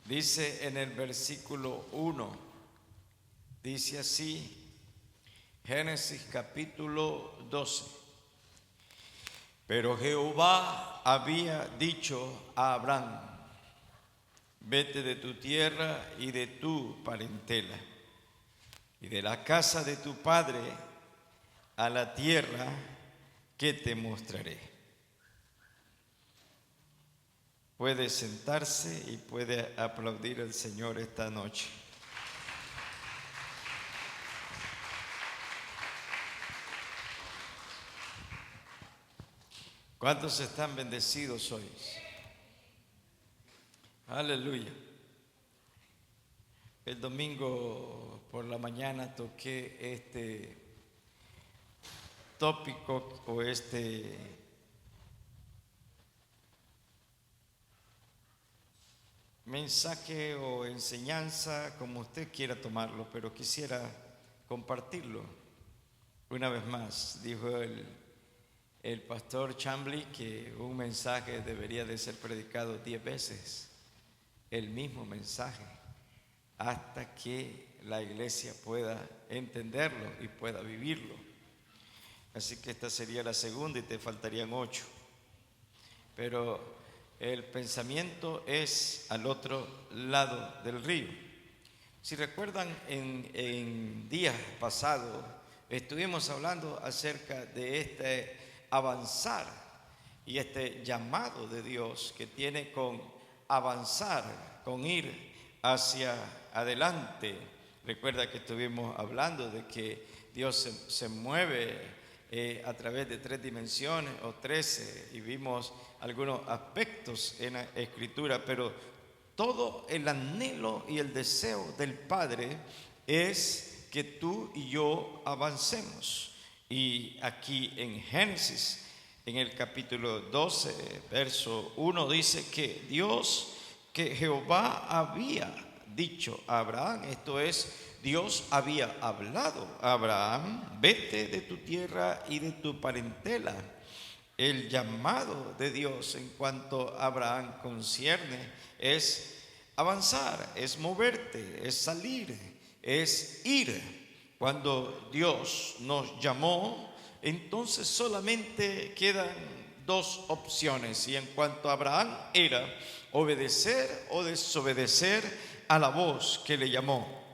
Dice en el versículo 1, dice así, Génesis capítulo 12. Pero Jehová había dicho a Abraham: vete de tu tierra y de tu parentela y de la casa de tu padre a la tierra que te mostraré. Puede sentarse y puede aplaudir al Señor esta noche. ¿Cuántos están bendecidos hoy? Aleluya. El domingo por la mañana toqué este tópico o este mensaje o enseñanza, como usted quiera tomarlo, pero quisiera compartirlo una vez más. Dijo el pastor Chambly que un mensaje debería de ser predicado 10 veces, el mismo mensaje, hasta que la iglesia pueda entenderlo y pueda vivirlo. Así que esta sería la segunda y te faltarían 8. Pero el pensamiento es al otro lado del río. Si recuerdan, en días pasados estuvimos hablando acerca de este avanzar y este llamado de Dios que tiene con avanzar, con ir hacia adelante. Recuerda que estuvimos hablando de que Dios se mueve a través de 3 dimensiones o 13, y vimos algunos aspectos en la Escritura, pero todo el anhelo y el deseo del Padre es que tú y yo avancemos. Y aquí en Génesis, en el capítulo 12, verso 1, dice que Jehová había dicho a Abraham, esto es, Dios había hablado a Abraham: vete de tu tierra y de tu parentela. El llamado de Dios en cuanto a Abraham concierne es avanzar, es moverte, es salir, es ir. Cuando Dios nos llamó, entonces solamente quedan 2 opciones, y en cuanto a Abraham era obedecer o desobedecer a la voz que le llamó.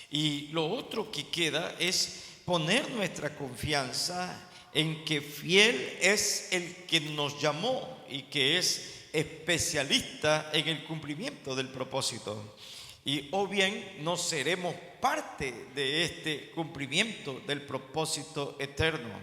Y lo otro que queda es poner nuestra confianza en que fiel es el que nos llamó y que es especialista en el cumplimiento del propósito. Y o bien no seremos parte de este cumplimiento del propósito eterno.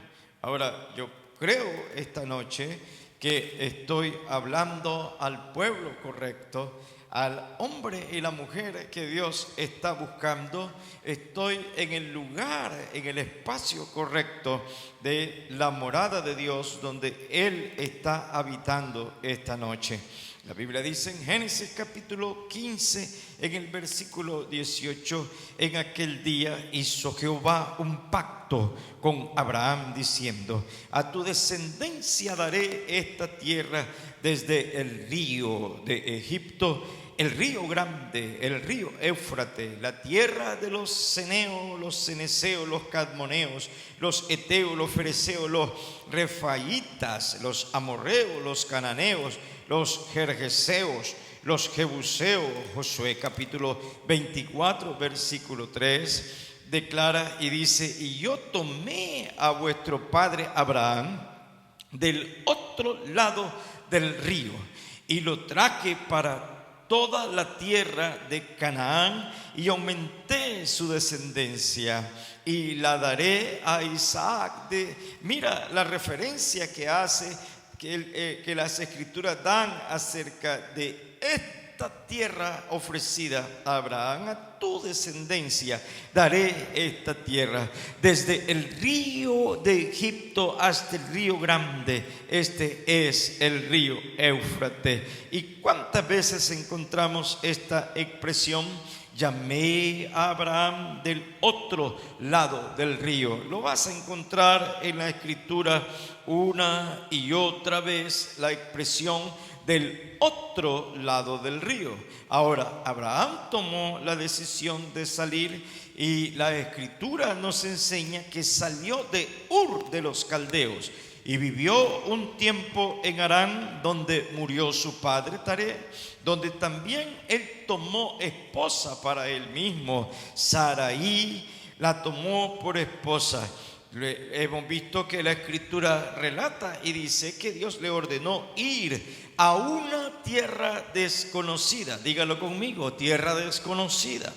Ahora, yo creo esta noche que estoy hablando al pueblo correcto, al hombre y la mujer que Dios está buscando. Estoy en el lugar, en el espacio correcto de la morada de Dios, donde Él está habitando esta noche. La Biblia dice en Génesis capítulo 15, en el versículo 18, en aquel día hizo Jehová un pacto con Abraham diciendo: a tu descendencia daré esta tierra desde el río de Egipto, el río grande, el río Éufrates, la tierra de los ceneos, los ceneseos, los cadmoneos, los eteos, los fereceos, los refaitas, los amorreos, los cananeos, los jerjeseos, los jebuseos. Josué capítulo 24, versículo 3 declara y dice: y yo tomé a vuestro padre Abraham del otro lado del río y lo traje para toda la tierra de Canaán, y aumenté su descendencia y la daré a Isaac. Mira la referencia que hace, que las escrituras dan acerca de esta tierra ofrecida a Abraham: a tu descendencia daré esta tierra, desde el río de Egipto hasta el río grande. Este es el río Éufrates. ¿Y cuántas veces encontramos esta expresión? Llamé a Abraham del otro lado del río. Lo vas a encontrar en la escritura una y otra vez, la expresión del otro lado del río. Ahora, Abraham tomó la decisión de salir y la Escritura nos enseña que salió de Ur de los Caldeos y vivió un tiempo en Harán, donde murió su padre Taré, donde también él tomó esposa para él mismo. Sarai la tomó por esposa. Hemos visto que la Escritura relata y dice que Dios le ordenó ir a una tierra desconocida. Dígalo conmigo, tierra desconocida,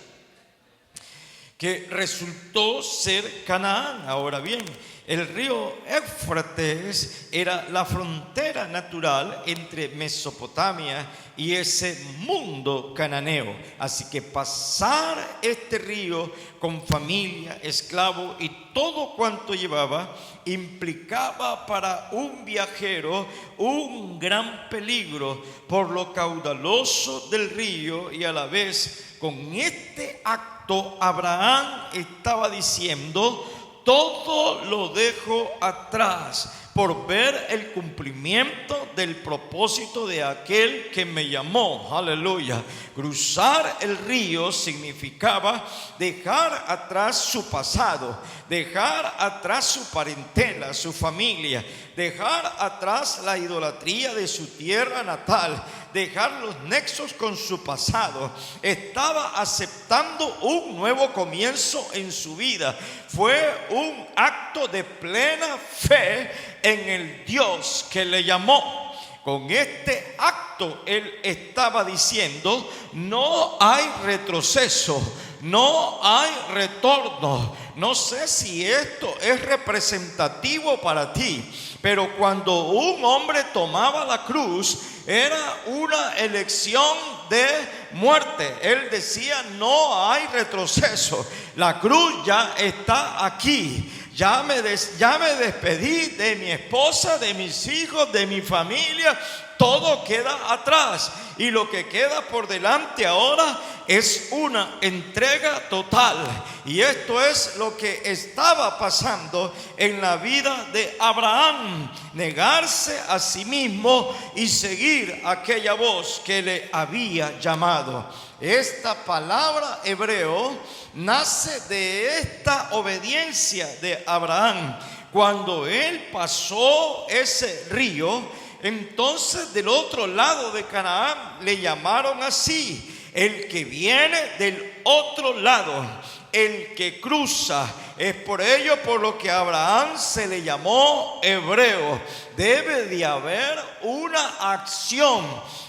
que resultó ser Canaán. Ahora bien, el río Éufrates era la frontera natural entre Mesopotamia y ese mundo cananeo. Así que pasar este río con familia, esclavo y todo cuanto llevaba implicaba para un viajero un gran peligro por lo caudaloso del río, y a la vez con este acto Abraham estaba diciendo: todo lo dejo atrás por ver el cumplimiento del propósito de aquel que me llamó. Aleluya. Cruzar el río significaba dejar atrás su pasado, dejar atrás su parentela, su familia, dejar atrás la idolatría de su tierra natal, dejar los nexos con su pasado. Estaba aceptando un nuevo comienzo en su vida. Fue un acto de plena fe en el Dios que le llamó. Con este acto él estaba diciendo: no hay retroceso, no hay retorno. No sé si esto es representativo para ti, pero cuando un hombre tomaba la cruz era una elección de muerte. Él decía: no hay retroceso, la cruz ya está aquí. Ya me despedí de mi esposa, de mis hijos, de mi familia. Todo queda atrás y lo que queda por delante ahora es una entrega total. Y esto es lo que estaba pasando en la vida de Abraham: negarse a sí mismo y seguir aquella voz que le había llamado. Esta palabra hebreo nace de esta obediencia de Abraham. Cuando él pasó ese río, entonces del otro lado de Canaán le llamaron así: el que viene del otro lado, el que cruza. Es por ello por lo que a Abraham se le llamó hebreo. Debe de haber una acción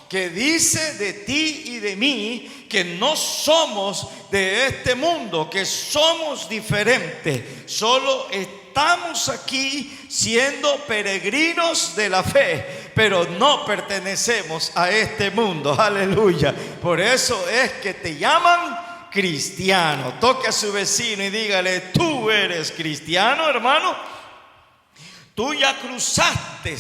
que dice de ti y de mí que no somos de este mundo, que somos diferentes. Solo estamos aquí siendo peregrinos de la fe, pero no pertenecemos a este mundo. Aleluya. Por eso es que te llaman cristiano. Toque a su vecino y dígale: tú eres cristiano, hermano. Tú ya cruzaste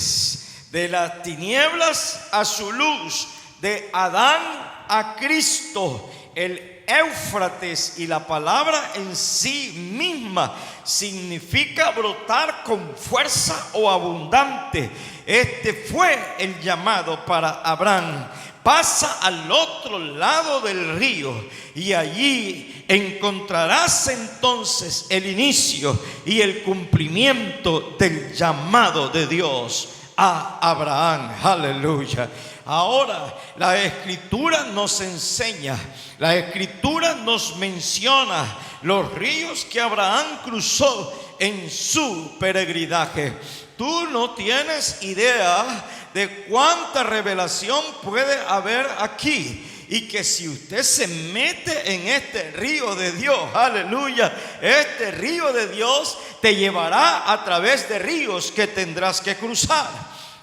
de las tinieblas a su luz, de Adán a Cristo. El Éufrates y la palabra en sí misma significa brotar con fuerza o abundante. Este fue el llamado para Abraham. Pasa al otro lado del río y allí encontrarás entonces el inicio y el cumplimiento del llamado de Dios a Abraham. Aleluya. Ahora la Escritura nos enseña, la Escritura nos menciona los ríos que Abraham cruzó en su peregrinaje. Tú no tienes idea de cuánta revelación puede haber aquí. Y que si usted se mete en este río de Dios, aleluya, este río de Dios te llevará a través de ríos que tendrás que cruzar.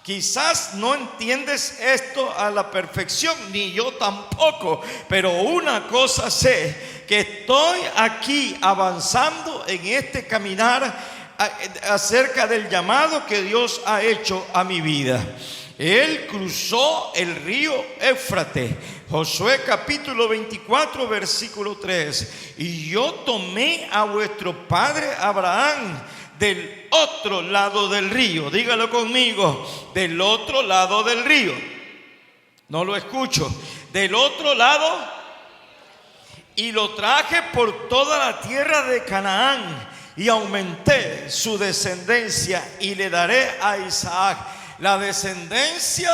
Quizás no entiendes esto a la perfección, ni yo tampoco, pero una cosa sé, que estoy aquí avanzando en este caminar acerca del llamado que Dios ha hecho a mi vida. Él cruzó el río Éufrates. Josué capítulo 24 versículo 3. Y yo tomé a vuestro padre Abraham del otro lado del río. Dígalo conmigo: del otro lado del río. No lo escucho. Del otro lado, y lo traje por toda la tierra de Canaán, y aumenté su descendencia, y le daré a Isaac. La descendencia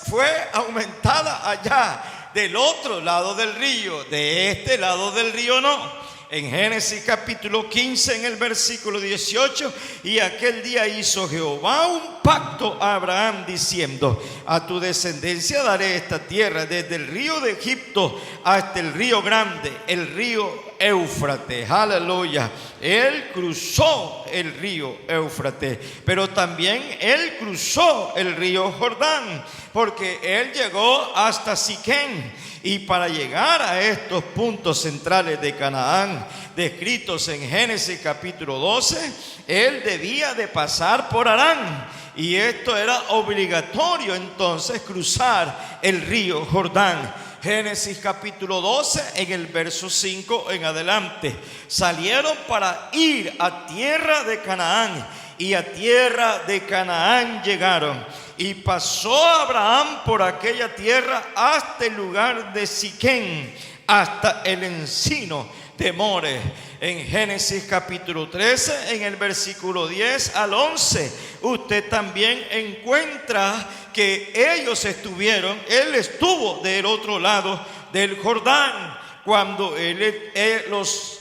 fue aumentada allá, del otro lado del río. De este lado del río no. En Génesis capítulo 15, en el versículo 18, y aquel día hizo Jehová un pacto a Abraham diciendo: a tu descendencia daré esta tierra, desde el río de Egipto hasta el río grande, el río Éufrates. Aleluya. Él cruzó el río Éufrates, pero también él cruzó el río Jordán, porque él llegó hasta Siquén. Y para llegar a estos puntos centrales de Canaán, descritos en Génesis capítulo 12, él debía de pasar por Harán. Y esto era obligatorio entonces, cruzar el río Jordán. Génesis capítulo 12, en el verso 5 en adelante. Salieron para ir a tierra de Canaán, y a tierra de Canaán llegaron. Y pasó Abraham por aquella tierra hasta el lugar de Siquén, hasta el encino de More. En Génesis capítulo 13, en el versículo 10 al 11, usted también encuentra que ellos estuvieron, él estuvo del otro lado del Jordán, cuando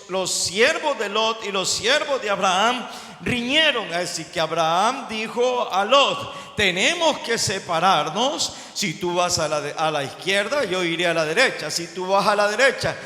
los siervos de Lot y los siervos de Abraham riñeron. Así que Abraham dijo a Lot: tenemos que separarnos. Si tú vas a la izquierda, yo iré a la derecha. Si tú vas a la derecha,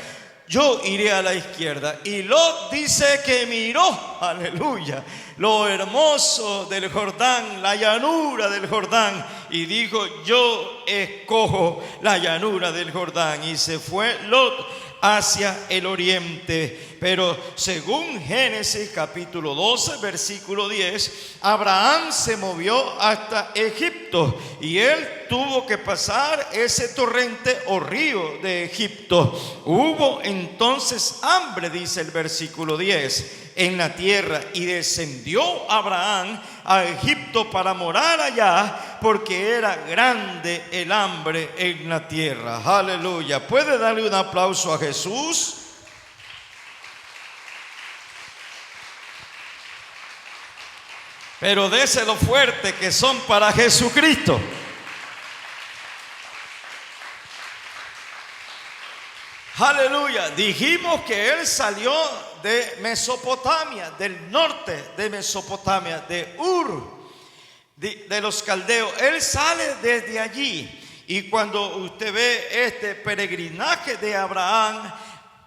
yo iré a la izquierda. Y Lot dice que miró, aleluya, lo hermoso del Jordán, la llanura del Jordán, y dijo: yo escojo la llanura del Jordán. Y se fue Lot hacia el oriente. Pero según Génesis capítulo 12, versículo 10, Abraham se movió hasta Egipto, y él tuvo que pasar ese torrente o río de Egipto. Hubo entonces hambre, dice el versículo 10, en la tierra, y descendió Abraham a Egipto para morar allá, porque era grande el hambre en la tierra. Aleluya. ¿Puede darle un aplauso a Jesús? Pero déselo fuerte, que son para Jesucristo. Aleluya. Dijimos que él salió de Mesopotamia, del norte de Mesopotamia, de Ur, de los caldeos. Él sale desde allí. Y cuando usted ve este peregrinaje de Abraham,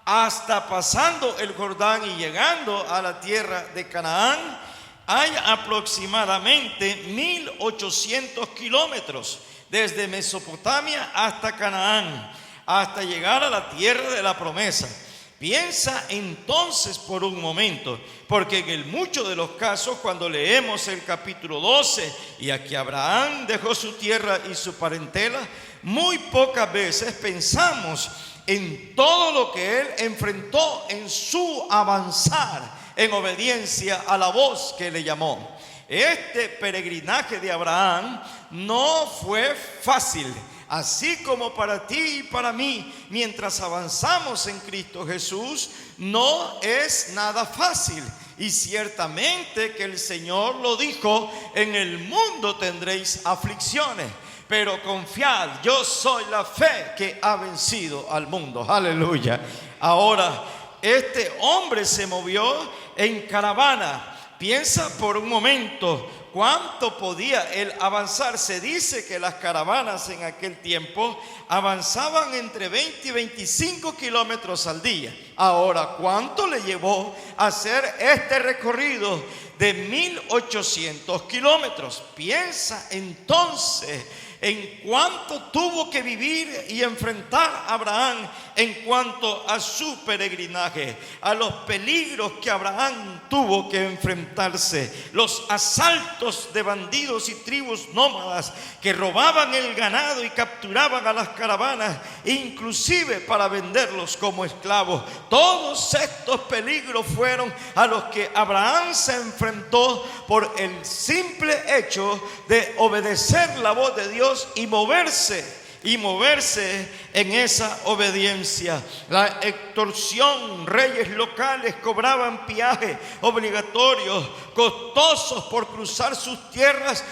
hasta pasando el Jordán y llegando a la tierra de Canaán, hay aproximadamente 1800 kilómetros desde Mesopotamia hasta Canaán, hasta llegar a la tierra de la promesa. Piensa entonces por un momento, porque en muchos de los casos, cuando leemos el capítulo 12, y aquí Abraham dejó su tierra y su parentela, muy pocas veces pensamos en todo lo que él enfrentó en su avanzar en obediencia a la voz que le llamó. Este peregrinaje de Abraham no fue fácil, así como para ti y para mí, mientras avanzamos en Cristo Jesús, no es nada fácil. Y ciertamente que el Señor lo dijo: en el mundo tendréis aflicciones, pero confiad, yo soy la fe que ha vencido al mundo. Aleluya. Ahora, este hombre se movió en caravana. Piensa por un momento cuánto podía él avanzar. Se dice que las caravanas en aquel tiempo avanzaban entre 20 y 25 kilómetros al día. Ahora, ¿cuánto le llevó a hacer este recorrido de 1800 kilómetros? Piensa entonces en cuánto tuvo que vivir y enfrentar Abraham en cuanto a su peregrinaje, a los peligros que Abraham tuvo que enfrentarse, los asaltos de bandidos y tribus nómadas que robaban el ganado y capturaban a las caravanas, inclusive para venderlos como esclavos. Todos estos peligros fueron a los que Abraham se enfrentó por el simple hecho de obedecer la voz de Dios y moverse y moverse en esa obediencia. La extorsión, reyes locales cobraban peajes obligatorios, costosos por cruzar sus tierras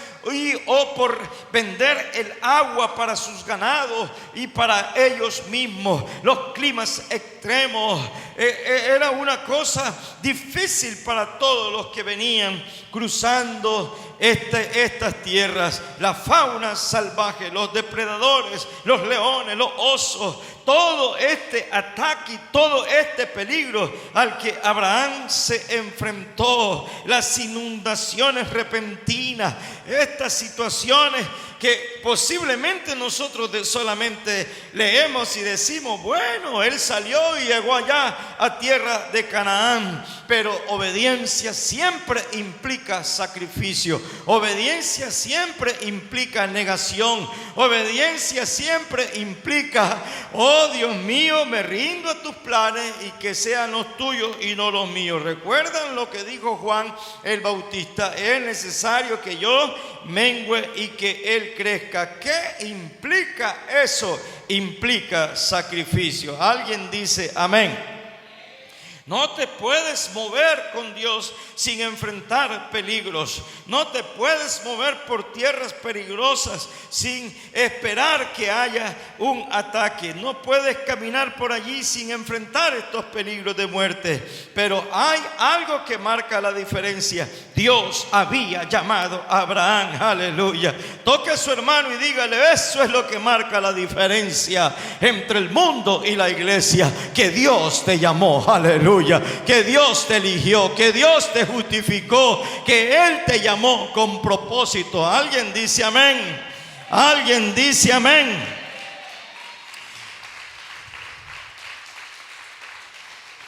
o por vender el agua para sus ganados y para ellos mismos. Los climas extremos era una cosa difícil para todos los que venían cruzando estas tierras. La fauna salvaje, los depredadores, los leones, los osos, todo este ataque y todo este peligro al que Abraham se enfrentó, las inundaciones repentinas, estas situaciones que posiblemente nosotros solamente leemos y decimos, bueno, él salió y llegó allá a tierra de Canaán. Pero obediencia siempre implica sacrificio, obediencia siempre implica negación, obediencia siempre implica, oh Dios mío, me rindo a tus planes y que sean los tuyos y no los míos. ¿Recuerdan lo que dijo Juan el Bautista? Es necesario que yo mengüe y que él crezca. ¿Qué implica eso? Implica sacrificio. Alguien dice amén. No te puedes mover con Dios sin enfrentar peligros. No te puedes mover por tierras peligrosas sin esperar que haya un ataque. No puedes caminar por allí sin enfrentar estos peligros de muerte. Pero hay algo que marca la diferencia. Dios había llamado a Abraham. Aleluya. Toque a su hermano y dígale, eso es lo que marca la diferencia entre el mundo y la iglesia. Que Dios te llamó. Aleluya. Que Dios te eligió, que Dios te justificó, que Él te llamó con propósito. Alguien dice amén. Alguien dice amén.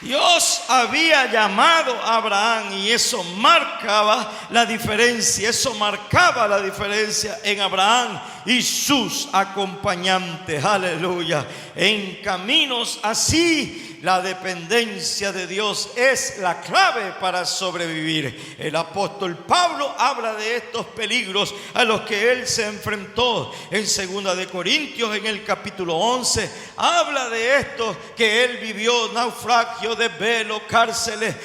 Dios había llamado a Abraham y eso marcaba la diferencia. Eso marcaba la diferencia en Abraham y sus acompañantes. Aleluya. En caminos así, la dependencia de Dios es la clave para sobrevivir. El apóstol Pablo habla de estos peligros a los que él se enfrentó. En 2 de Corintios, en el capítulo 11, habla de esto que él vivió: naufragio, desvelo, cárceles,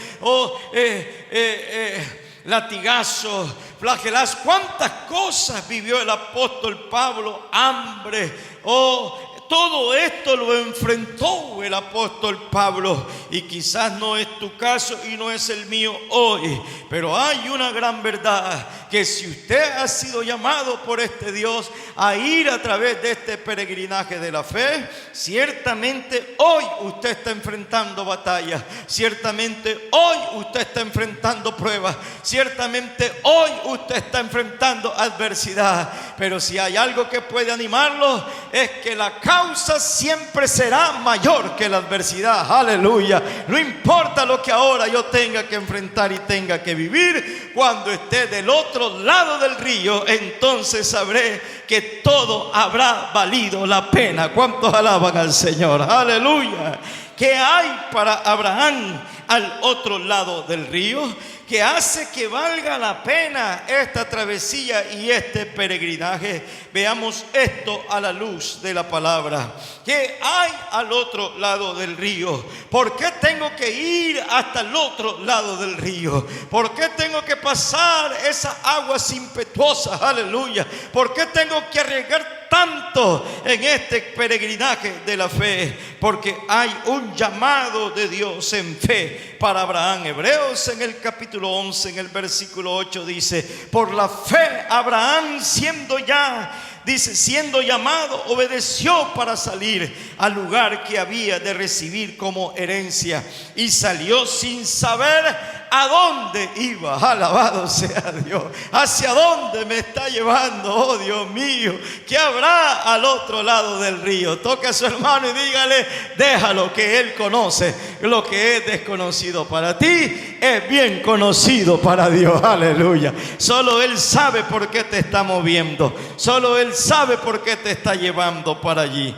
latigazos, flagelazos. ¿Cuántas cosas vivió el apóstol Pablo? Hambre, todo esto lo enfrentó el apóstol Pablo, y quizás no es tu caso y no es el mío hoy, pero hay una gran verdad, que si usted ha sido llamado por este Dios a ir a través de este peregrinaje de la fe, ciertamente hoy usted está enfrentando batallas, ciertamente hoy usted está enfrentando pruebas, ciertamente hoy usted está enfrentando adversidad, pero si hay algo que puede animarlo, es que la causa siempre será mayor que la adversidad. Aleluya. No importa lo que ahora yo tenga que enfrentar y tenga que vivir, cuando esté del otro lado del río, entonces sabré que todo habrá valido la pena. ¿Cuántos alaban al Señor? Aleluya. ¿Qué hay para Abraham al otro lado del río que hace que valga la pena esta travesía y este peregrinaje? Veamos esto a la luz de la palabra. ¿Qué hay al otro lado del río? ¿Por qué tengo que ir hasta el otro lado del río? ¿Por qué tengo que pasar esas aguas impetuosas? Aleluya. ¿Por qué tengo que arriesgar tanto en este peregrinaje de la fe? Porque hay un llamado de Dios en fe para Abraham. Hebreos, en el capítulo 11, en el versículo 8, dice: por la fe Abraham, siendo llamado, obedeció para salir al lugar que había de recibir como herencia, y salió sin saber a dónde iba. Alabado sea Dios. ¿Hacia dónde me está llevando? Oh Dios mío, ¿qué habrá al otro lado del río? Toca a su hermano y dígale: déjalo, que él conoce lo que es desconocido para ti, es bien conocido para Dios. Aleluya. Solo Él sabe por qué te está moviendo, solo Él sabe por qué te está llevando para allí.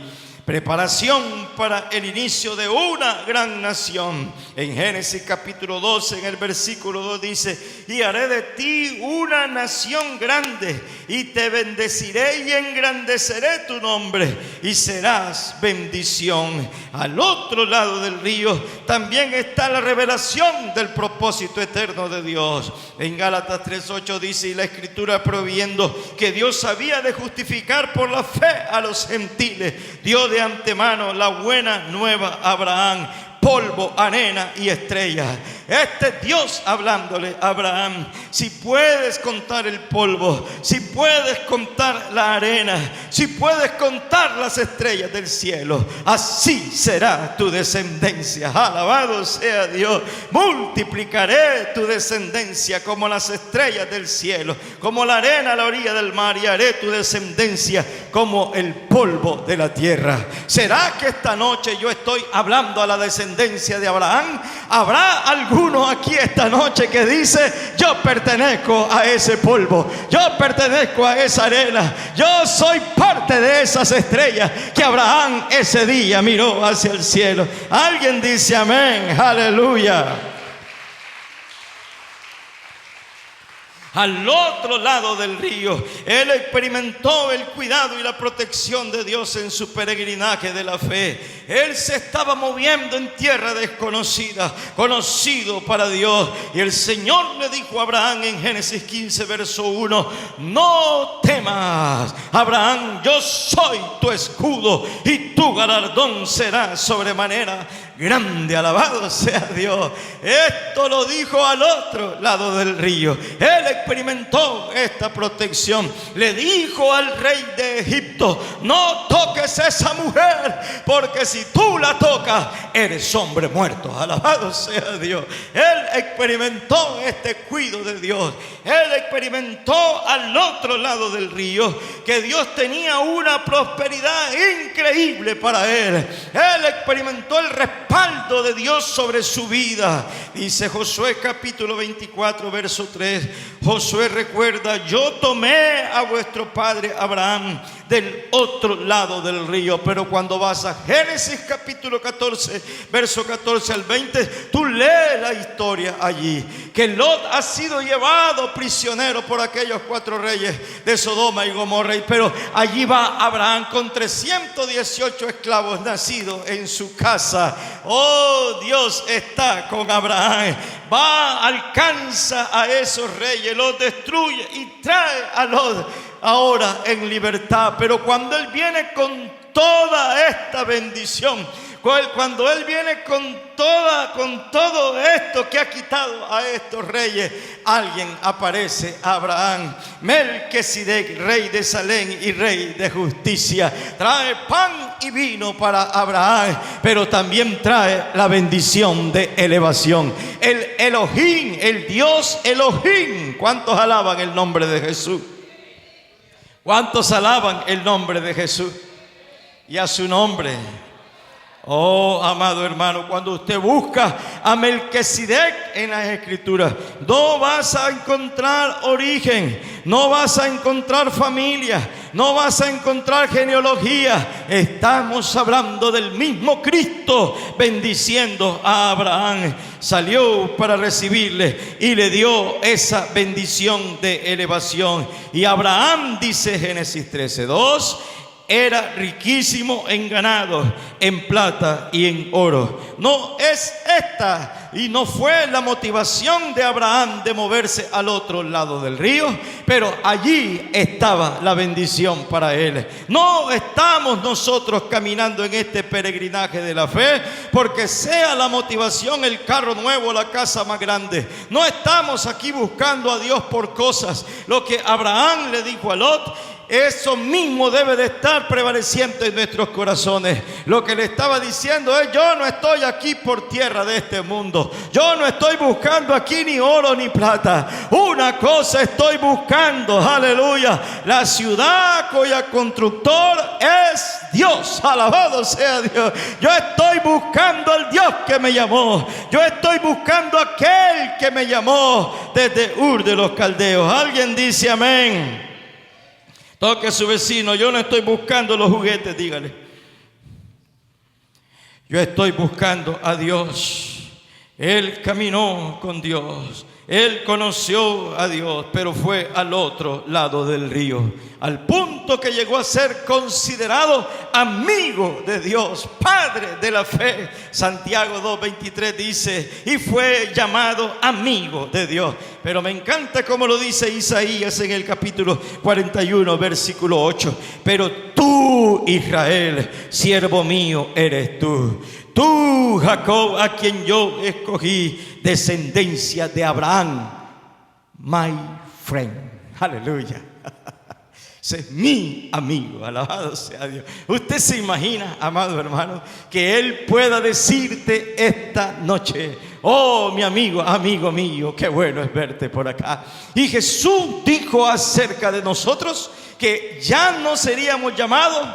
Preparación para el inicio de una gran nación. En Génesis capítulo 12, en el versículo 2 dice: y haré de ti una nación grande, y te bendeciré y engrandeceré tu nombre, y serás bendición. Al otro lado del río también está la revelación del propósito eterno de Dios. En Gálatas 3:8 dice: y la Escritura, proviendo que Dios había de justificar por la fe a los gentiles, dio de antemano la buena nueva a Abraham, polvo, arena y estrellas. Este es Dios hablándole a Abraham: si puedes contar el polvo, si puedes contar la arena, si puedes contar las estrellas del cielo, así será tu descendencia. Alabado sea Dios. Multiplicaré tu descendencia como las estrellas del cielo, como la arena a la orilla del mar, y haré tu descendencia como el polvo de la tierra. ¿Será que esta noche yo estoy hablando a la descendencia de Abraham? ¿Habrá alguno aquí esta noche que dice: yo pertenezco a ese polvo, yo pertenezco a esa arena, yo soy parte de esas estrellas que Abraham ese día miró hacia el cielo? Alguien dice amén, aleluya. Al otro lado del río, él experimentó el cuidado y la protección de Dios en su peregrinaje de la fe. Él se estaba moviendo en tierra desconocida, conocido para Dios. Y el Señor le dijo a Abraham en Génesis 15, verso 1: no temas, Abraham, yo soy tu escudo, y tu galardón será sobremanera grande. Alabado sea Dios. Esto lo dijo al otro lado del río. Él experimentó esta protección. Le dijo al rey de Egipto: no toques a esa mujer, porque si tú la tocas, eres hombre muerto. Alabado sea Dios. Él experimentó este cuidado de Dios. Él experimentó al otro lado del río que Dios tenía una prosperidad increíble para él. Él experimentó el respaldo de Dios sobre su vida. Dice Josué capítulo 24, verso 3: Josué recuerda: yo tomé a vuestro padre Abraham del otro lado del río. Pero cuando vas a Génesis capítulo 14, verso 14 al 20, tú lees la historia allí, que Lot ha sido llevado prisionero por aquellos 4 reyes de Sodoma y Gomorra. Pero allí va Abraham con 318 esclavos nacidos en su casa. Oh, Dios está con Abraham. Va, alcanza a esos reyes, los destruye y trae a Lot ahora en libertad. Pero cuando él viene con toda esta bendición, cuando él viene con todo esto que ha quitado a estos reyes, alguien aparece a Abraham: Melquisedec, rey de Salem y rey de justicia. Trae pan y vino para Abraham, pero también trae la bendición de elevación. El Elohim, el Dios Elohim. ¿Cuántos alaban el nombre de Jesús? ¿Cuántos alaban el nombre de Jesús y a su nombre? Oh, amado hermano, cuando usted busca a Melquisedec en las Escrituras, no vas a encontrar origen, no vas a encontrar familia, no vas a encontrar genealogía. Estamos hablando del mismo Cristo bendiciendo a Abraham. Salió para recibirle y le dio esa bendición de elevación. Y Abraham, dice Génesis 13:2, era riquísimo en ganado, en plata y en oro. No es esta y no fue la motivación de Abraham de moverse al otro lado del río, pero allí estaba la bendición para él. No estamos nosotros caminando en este peregrinaje de la fe porque sea la motivación el carro nuevo, la casa más grande. No estamos aquí buscando a Dios por cosas. Lo que Abraham le dijo a Lot, eso mismo debe de estar prevaleciendo en nuestros corazones. Lo que le estaba diciendo es: yo no estoy aquí por tierra de este mundo. Yo no estoy buscando aquí ni oro ni plata. Una cosa estoy buscando, aleluya: la ciudad cuya constructor es Dios. Alabado sea Dios. Yo estoy buscando al Dios que me llamó. Yo estoy buscando a aquel que me llamó desde Ur de los Caldeos. Alguien dice amén. Toque a su vecino: yo no estoy buscando los juguetes, dígale. Yo estoy buscando a Dios. Él caminó con Dios. Él conoció a Dios, pero fue al otro lado del río, al punto que llegó a ser considerado amigo de Dios, padre de la fe. Santiago 2:23 dice, y fue llamado amigo de Dios. Pero me encanta como lo dice Isaías en el capítulo 41, versículo 8. Pero tú, Israel, siervo mío eres tú. Tú, Jacob, a quien yo escogí, descendencia de Abraham, my friend. Aleluya. Ese es mi amigo, alabado sea Dios. Usted se imagina, amado hermano, que Él pueda decirte esta noche: oh, mi amigo, amigo mío, qué bueno es verte por acá. Y Jesús dijo acerca de nosotros que ya no seríamos llamados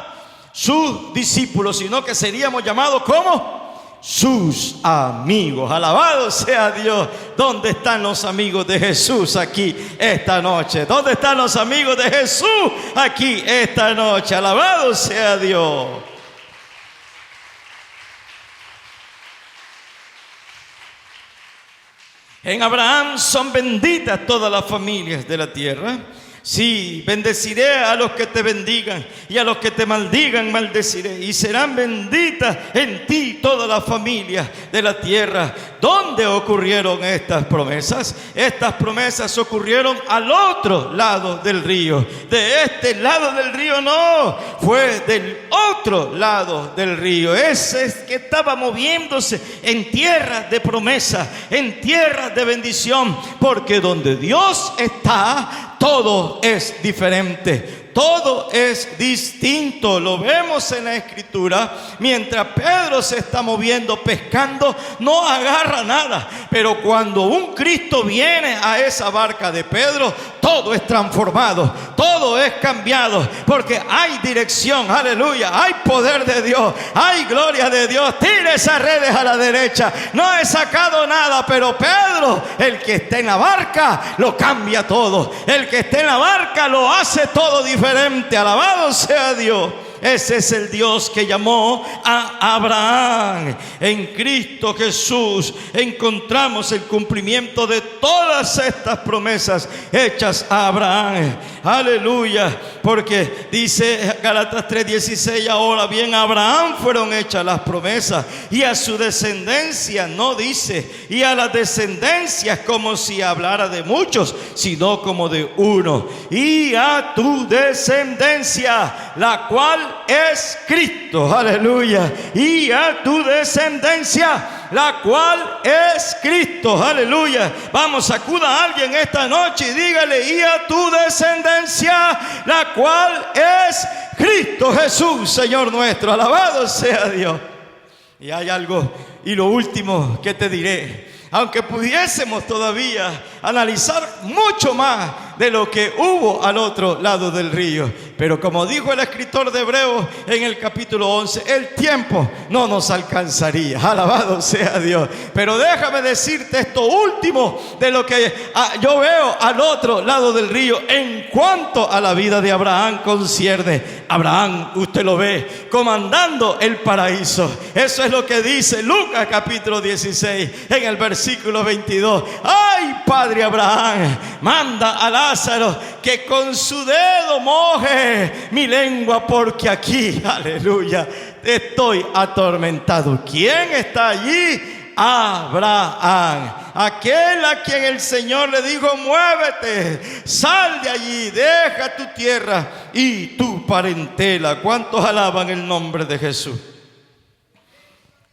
sus discípulos, sino que seríamos llamados como sus amigos. Alabado sea Dios. ¿Dónde están los amigos de Jesús aquí esta noche? ¿Dónde están los amigos de Jesús aquí esta noche? Alabado sea Dios. En Abraham son benditas todas las familias de la tierra. Sí, bendeciré a los que te bendigan y a los que te maldigan maldeciré. Y serán benditas en ti todas las familias de la tierra. ¿Dónde ocurrieron estas promesas? Estas promesas ocurrieron al otro lado del río. De este lado del río no, fue del otro lado del río. Ese es que estaba moviéndose en tierra de promesa, en tierra de bendición. Porque donde Dios está, todo es diferente, todo es distinto. Lo vemos en la Escritura. Mientras Pedro se está moviendo pescando, no agarra nada. Pero cuando un Cristo viene a esa barca de Pedro, todo es transformado, todo es cambiado, porque hay dirección, aleluya, hay poder de Dios, hay gloria de Dios. Tira esas redes a la derecha. No he sacado nada, pero Pedro, el que está en la barca, lo cambia todo. El que está en la barca lo hace todo diferente. Alabado sea Dios. Ese es el Dios que llamó a Abraham. En Cristo Jesús encontramos el cumplimiento de todas estas promesas hechas a Abraham. Aleluya. Porque dice Gálatas 3:16, ahora bien, a Abraham fueron hechas las promesas y a su descendencia, no dice, y a las descendencias, como si hablara de muchos, sino como de uno, y a tu descendencia, la cual es Cristo. Aleluya. Y a tu descendencia, la cual es Cristo. Aleluya. Vamos, sacuda a alguien esta noche y dígale: y a tu descendencia, la cual es Cristo Jesús, Señor nuestro. Alabado sea Dios. Y hay algo, y lo último que te diré, aunque pudiésemos todavía analizar mucho más de lo que hubo al otro lado del río, pero como dijo el escritor de Hebreos en el capítulo 11, el tiempo no nos alcanzaría. Alabado sea Dios. Pero déjame decirte esto último de lo que yo veo al otro lado del río en cuanto a la vida de Abraham concierne. Abraham, usted lo ve comandando el paraíso. Eso es lo que dice Lucas capítulo 16 en el versículo 22. Ay, Padre Abraham, manda a Lázaro que con su dedo moje mi lengua, porque aquí, aleluya, estoy atormentado. ¿Quién está allí? Abraham, aquel a quien el Señor le dijo: muévete, sal de allí, deja tu tierra y tu parentela. ¿Cuántos alaban el nombre de Jesús?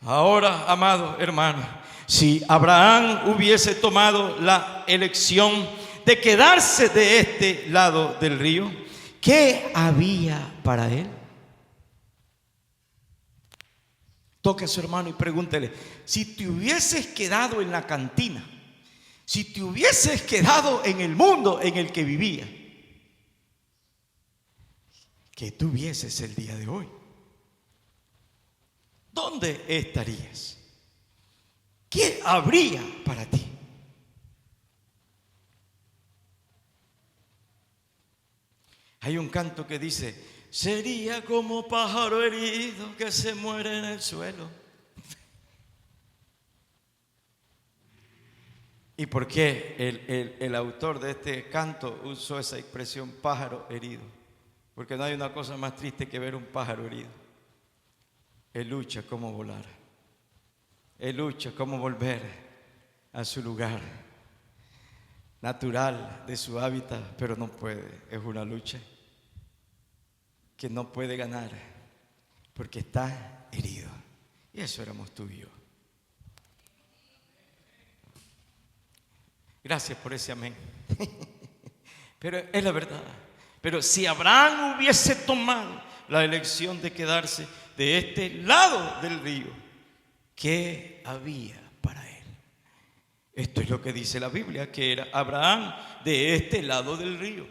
Ahora, amado hermano, si Abraham hubiese tomado la elección de quedarse de este lado del río, ¿qué había para él? Toque a su hermano y pregúntele: si te hubieses quedado en la cantina, si te hubieses quedado en el mundo en el que vivía, ¿qué tuvieses el día de hoy? ¿Dónde estarías? ¿Qué habría para ti? Hay un canto que dice: sería como pájaro herido que se muere en el suelo. ¿Y por qué el autor de este canto usó esa expresión pájaro herido? Porque no hay una cosa más triste que ver un pájaro herido. Él lucha cómo volar. Él lucha cómo volver a su lugar natural de su hábitat, pero no puede. Es una lucha que no puede ganar porque está herido. Y eso éramos tú y yo. Gracias por ese amén. Pero es la verdad. Pero si Abraham hubiese tomado la elección de quedarse de este lado del río, ¿qué había para él? Esto es lo que dice la Biblia, que era Abraham de este lado del río.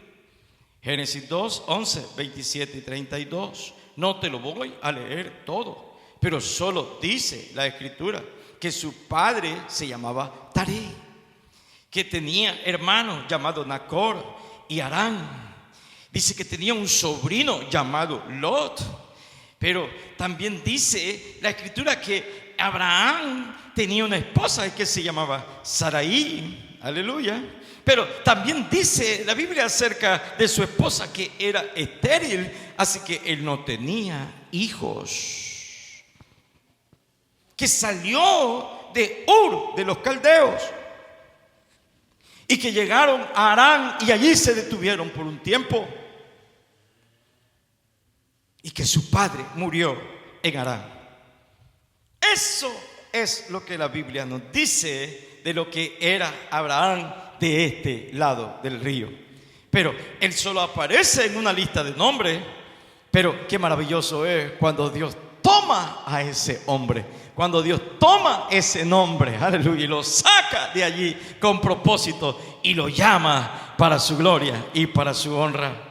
Génesis 2, 11, 27 y 32. No te lo voy a leer todo, pero solo dice la Escritura que su padre se llamaba Taré, que tenía hermanos llamados Nacor y Harán. Dice que tenía un sobrino llamado Lot. Pero también dice la Escritura que Abraham tenía una esposa que se llamaba Sarai. Aleluya. Pero también dice la Biblia acerca de su esposa que era estéril, así que él no tenía hijos. Que salió de Ur, de los caldeos, y que llegaron a Harán y allí se detuvieron por un tiempo. Y que su padre murió en Harán. Eso es lo que la Biblia nos dice de lo que era Abraham de este lado del río. Pero él solo aparece en una lista de nombres. Pero qué maravilloso es cuando Dios toma a ese hombre, cuando Dios toma ese nombre, aleluya, y lo saca de allí con propósito y lo llama para su gloria y para su honra.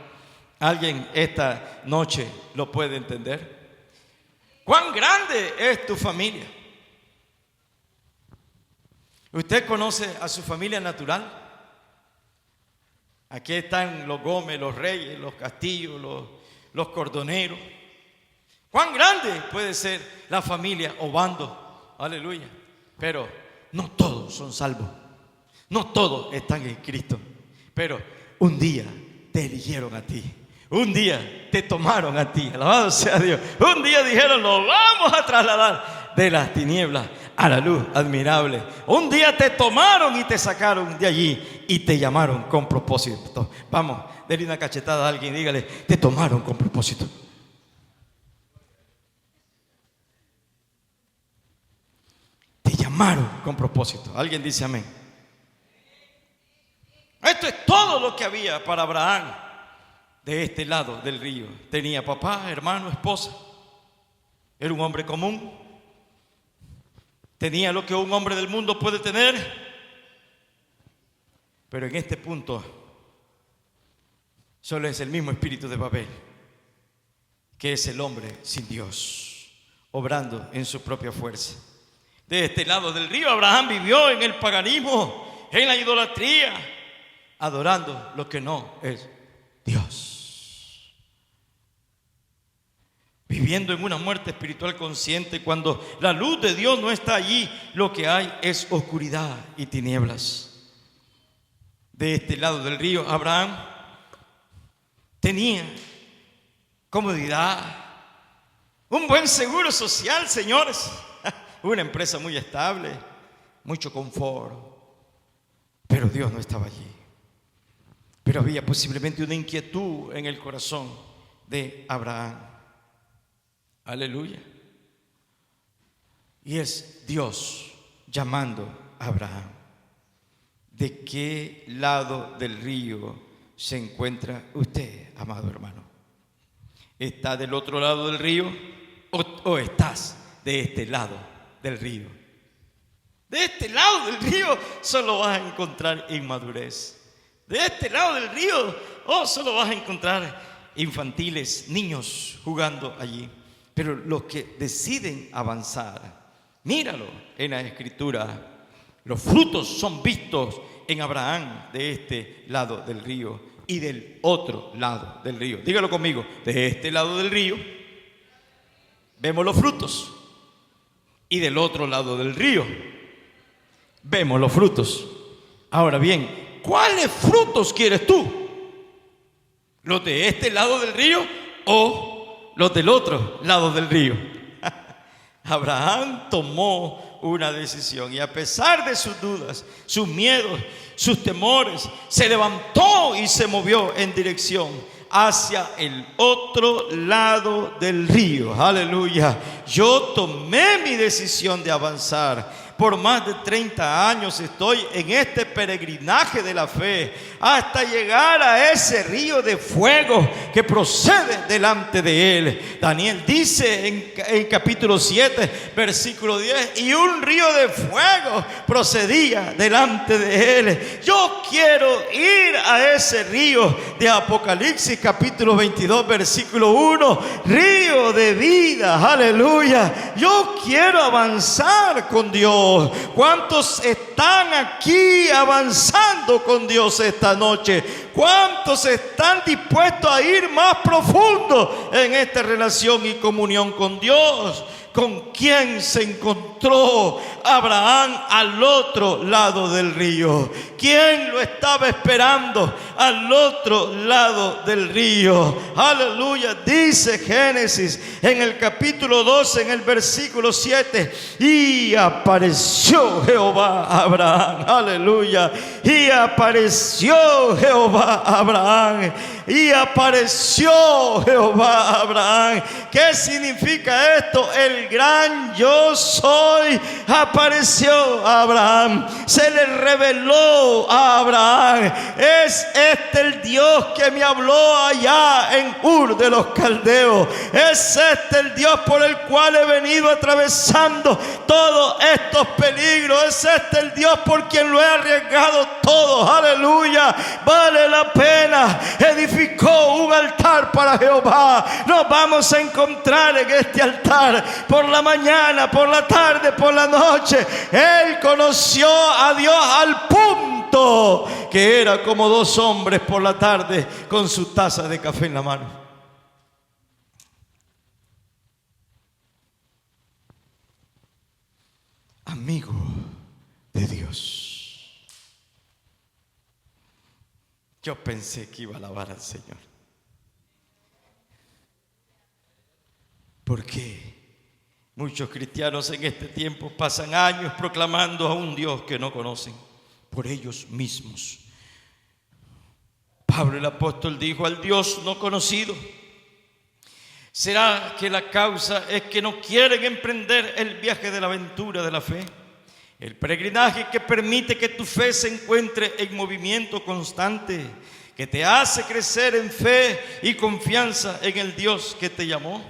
¿Alguien esta noche lo puede entender? ¿Cuán grande es tu familia? ¿Usted conoce a su familia natural? Aquí están los Gómez, los Reyes, los Castillos, los Cordoneros. ¿Cuán grande puede ser la familia Obando? Aleluya. Pero no todos son salvos. No todos están en Cristo. Pero un día te eligieron a ti. Un día te tomaron a ti, alabado sea Dios. Un día dijeron, lo vamos a trasladar de las tinieblas a la luz admirable. Un día te tomaron y te sacaron de allí y te llamaron con propósito. Vamos, denle una cachetada a alguien y dígale, te tomaron con propósito. Te llamaron con propósito. Alguien dice amén. Esto es todo lo que había para Abraham. De este lado del río tenía papá, hermano, esposa. Era un hombre común. Tenía lo que un hombre del mundo puede tener. Pero en este punto solo es el mismo espíritu de Babel, que es el hombre sin Dios, obrando en su propia fuerza. De este lado del río Abraham vivió en el paganismo, en la idolatría, adorando lo que no es Dios. Viviendo en una muerte espiritual consciente. Cuando la luz de Dios no está allí, lo que hay es oscuridad y tinieblas. De este lado del río, Abraham tenía comodidad, un buen seguro social, señores, una empresa muy estable, mucho confort. Pero Dios no estaba allí. Pero había posiblemente una inquietud en el corazón de Abraham. Aleluya. Y es Dios llamando a Abraham. ¿De qué lado del río se encuentra usted, amado hermano? ¿Está del otro lado del río o estás de este lado del río? De este lado del río solo vas a encontrar inmadurez. De este lado del río, solo vas a encontrar infantiles, niños jugando allí. Pero los que deciden avanzar, míralo en la Escritura, los frutos son vistos en Abraham de este lado del río y del otro lado del río. Dígalo conmigo, de este lado del río vemos los frutos y del otro lado del río vemos los frutos. Ahora bien, ¿cuáles frutos quieres tú? ¿Los de este lado del río o los del otro lado del río? Abraham tomó una decisión y a pesar de sus dudas, sus miedos, sus temores, se levantó y se movió en dirección hacia el otro lado del río. Aleluya. Yo tomé mi decisión de avanzar. Por más de 30 años estoy en este peregrinaje de la fe hasta llegar a ese río de fuego que procede delante de él. Daniel dice en capítulo 7, versículo 10, y un río de fuego procedía delante de él. Yo quiero ir a ese río de Apocalipsis capítulo 22, versículo 1, río de vida. Aleluya. Yo quiero avanzar con Dios. ¿Cuántos están aquí avanzando con Dios esta noche? ¿Cuántos están dispuestos a ir más profundo en esta relación y comunión con Dios? ¿Con quién se encontró Abraham al otro lado del río? ¿Quién lo estaba esperando al otro lado del río? Aleluya. Dice Génesis en el capítulo 12, en el versículo 7, y apareció Jehová a Abraham. Aleluya. Y apareció Jehová a Abraham. Y apareció Jehová a Abraham. ¿Qué significa esto? El gran yo soy apareció a Abraham. Se le reveló a Abraham. Es este el Dios que me habló allá en Ur de los Caldeos. Es este el Dios por el cual he venido atravesando todos estos peligros. Es este el Dios por quien lo he arriesgado todo. Aleluya. Vale la pena. Edificó un altar para Jehová. Nos vamos a encontrar en este altar por la mañana, por la tarde, por la noche. Él conoció a Dios al punto que era como dos hombres por la tarde con su taza de café en la mano. Amigo de Dios. Yo pensé que iba a alabar al Señor. ¿Por qué? Muchos cristianos en este tiempo pasan años proclamando a un Dios que no conocen por ellos mismos. Pablo el apóstol dijo: al Dios no conocido. ¿Será que la causa es que no quieren emprender el viaje de la aventura de la fe? El peregrinaje que permite que tu fe se encuentre en movimiento constante, que te hace crecer en fe y confianza en el Dios que te llamó.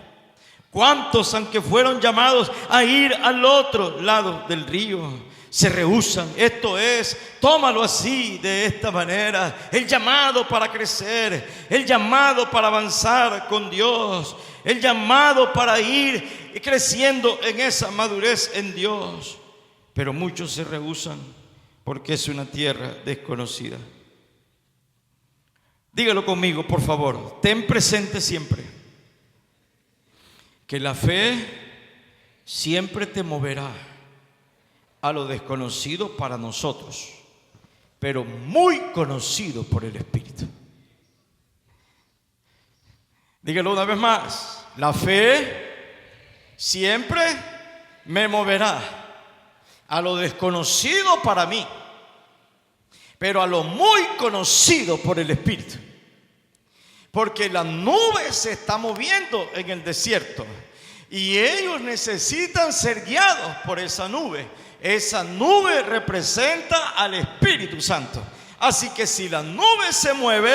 ¿Cuántos, aunque fueron llamados a ir al otro lado del río, se rehúsan? Esto es, tómalo así, de esta manera, el llamado para crecer, el llamado para avanzar con Dios, el llamado para ir creciendo en esa madurez en Dios. Pero muchos se rehúsan porque es una tierra desconocida. Dígalo conmigo, por favor. Ten presente siempre que la fe siempre te moverá a lo desconocido para nosotros, pero muy conocido por el Espíritu. Dígalo una vez más. La fe siempre me moverá a lo desconocido para mí, pero a lo muy conocido por el Espíritu. Porque la nube se está moviendo en el desierto y ellos necesitan ser guiados por esa nube. Esa nube representa al Espíritu Santo. Así que si la nube se mueve,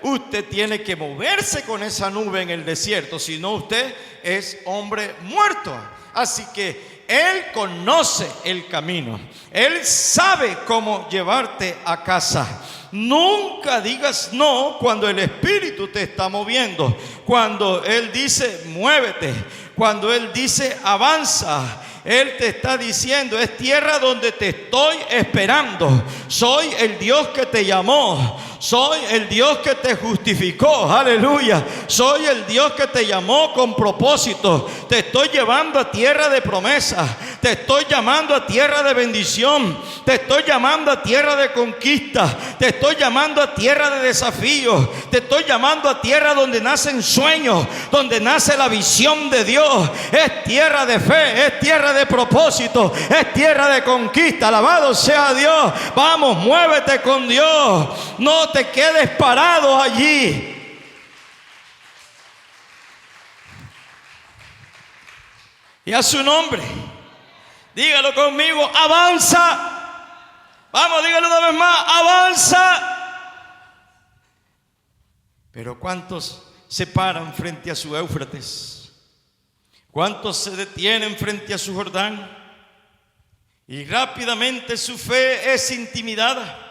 usted tiene que moverse con esa nube en el desierto. Si no, usted es hombre muerto. Así que Él conoce el camino. Él sabe cómo llevarte a casa. Nunca digas no cuando el Espíritu te está moviendo. Cuando Él dice muévete, cuando Él dice avanza, Él te está diciendo: es tierra donde te estoy esperando. Soy el Dios que te llamó. Soy el Dios que te justificó. Aleluya. Soy el Dios que te llamó con propósito. Te estoy llevando a tierra de promesa. Te estoy llamando a tierra de bendición. Te estoy llamando a tierra de conquista. Te estoy llamando a tierra de desafíos. Te estoy llamando a tierra donde nacen sueños, donde nace la visión de Dios. Es tierra de fe, es tierra de propósito, es tierra de conquista. Alabado sea Dios. Vamos, muévete con Dios. No te quedes parado allí. Y a su nombre, dígalo conmigo, avanza. Vamos, dígalo una vez más, avanza. Pero ¿cuántos se paran frente a su Éufrates? ¿Cuántos se detienen frente a su Jordán? Y rápidamente su fe es intimidada.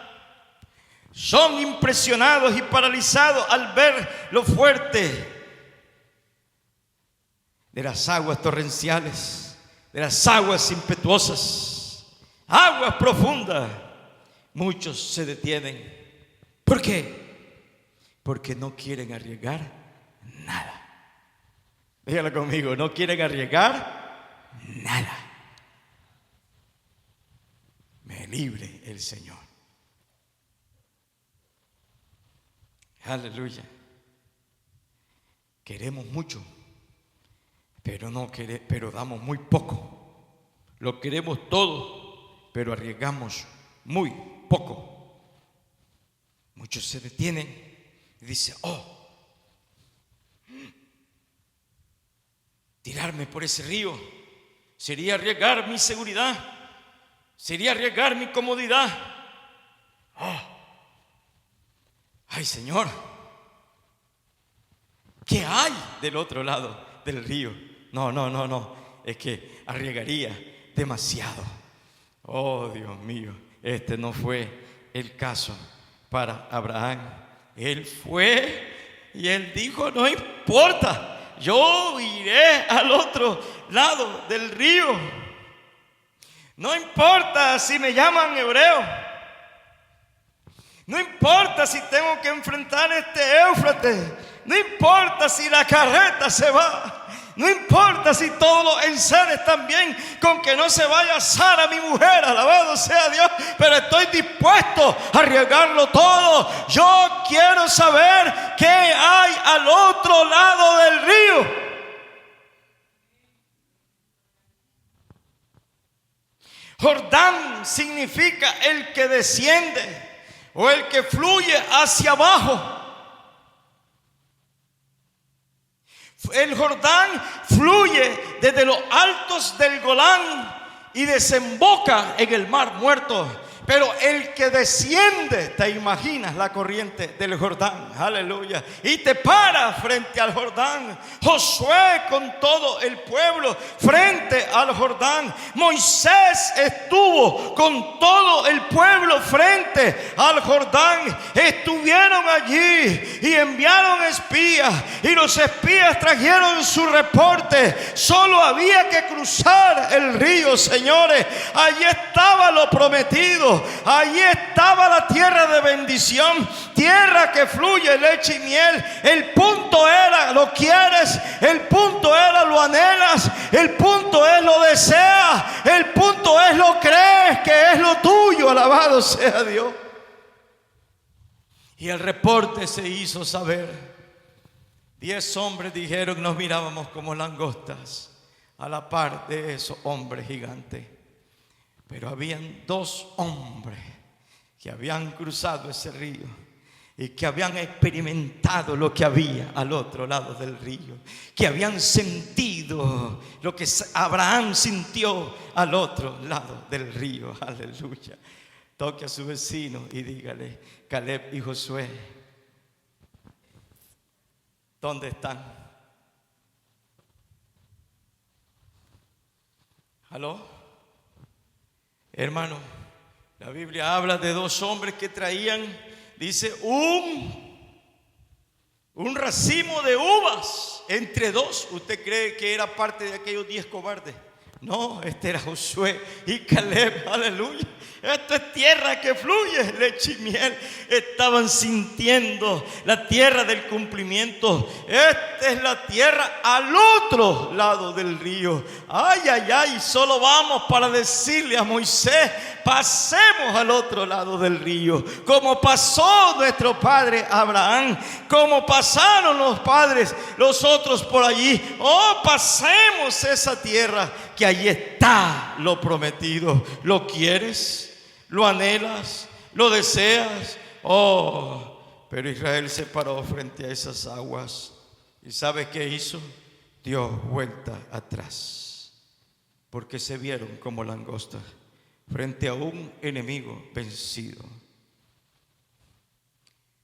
Son impresionados y paralizados al ver lo fuerte de las aguas torrenciales, de las aguas impetuosas, aguas profundas. Muchos se detienen. ¿Por qué? Porque no quieren arriesgar nada. Dígalo conmigo, no quieren arriesgar nada. Me libre el Señor. Aleluya. Queremos mucho, pero damos muy poco. Lo queremos todo, pero arriesgamos muy poco. Muchos se detienen y dicen: tirarme por ese río sería arriesgar mi seguridad, sería arriesgar mi comodidad. Ay, Señor, ¿qué hay del otro lado del río? No, es que arriesgaría demasiado. Oh, Dios mío, este no fue el caso para Abraham. Él fue y él dijo: no importa, yo iré al otro lado del río. No importa si me llaman hebreo. No importa si tengo que enfrentar este Éufrates. No importa si la carreta se va. No importa si todos los enseres están bien, con que no se vaya a Sara, mi mujer, alabado sea Dios, pero estoy dispuesto a arriesgarlo todo. Yo quiero saber qué hay al otro lado del río. Jordán significa el que desciende o el que fluye hacia abajo. El Jordán fluye desde los altos del Golán y desemboca en el mar muerto. Pero el que desciende, te imaginas la corriente del Jordán, aleluya, y te para frente al Jordán. Josué con todo el pueblo frente al Jordán. Moisés estuvo con todo el pueblo frente al Jordán. Estuvieron allí y enviaron espías, y los espías trajeron su reporte. Solo había que cruzar el río, señores. Allí estaba lo prometido. Allí estaba la tierra de bendición, tierra que fluye leche y miel. El punto era: ¿lo quieres? El punto era: ¿lo anhelas? El punto es: ¿lo deseas? El punto es: ¿lo crees que es lo tuyo? Alabado sea Dios. Y el reporte se hizo saber. 10 hombres dijeron: nos mirábamos como langostas a la par de esos hombres gigantes. Pero habían 2 hombres que habían cruzado ese río y que habían experimentado lo que había al otro lado del río, que habían sentido lo que Abraham sintió al otro lado del río. Aleluya. Toque a su vecino y dígale: Caleb y Josué, ¿dónde están? ¿Aló? Hermano, la Biblia habla de 2 hombres que traían, dice, un racimo de uvas entre 2. ¿Usted cree que era parte de aquellos 10 cobardes? No, este era Josué y Caleb, aleluya. Esto es tierra que fluye leche y miel. Estaban sintiendo la tierra del cumplimiento. Esta es la tierra al otro lado del río. Ay, ay, ay, solo vamos para decirle a Moisés: pasemos al otro lado del río, como pasó nuestro padre Abraham, como pasaron los padres, los otros por allí. Oh, pasemos esa tierra, que allí está lo prometido. ¿Lo quieres? ¿Lo anhelas? ¿Lo deseas? Oh, pero Israel se paró frente a esas aguas. ¿Y sabe qué hizo? Dio vuelta atrás, porque se vieron como langostas frente a un enemigo vencido.